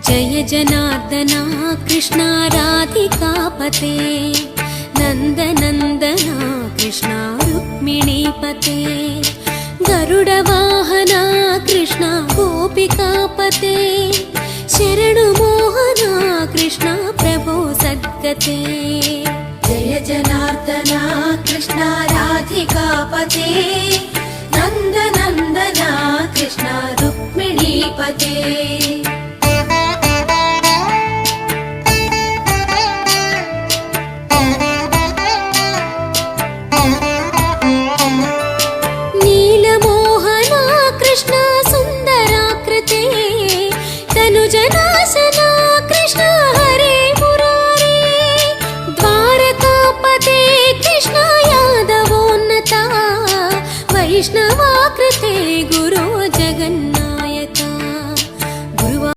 जय जनार्दना कृष्णा राधिकापते नन्दनन्दना कृष्णा रुक्मिणीपते गरुडवाहना कृष्णा गोपिकापते शरणुमोहना कृष्णा प्रभो सद्गते जय जनार्दना कृष्णा राधिकापते नन्दनन्दना कृष्णा रुक्मिणीपते नीलमोहना कृष्णा सुन्दराकृते तनुजनाशना कृष्णा हरे मुरारे द्वारकापते कृष्णा यादवोन्नता वैष्णवाकृते गुरु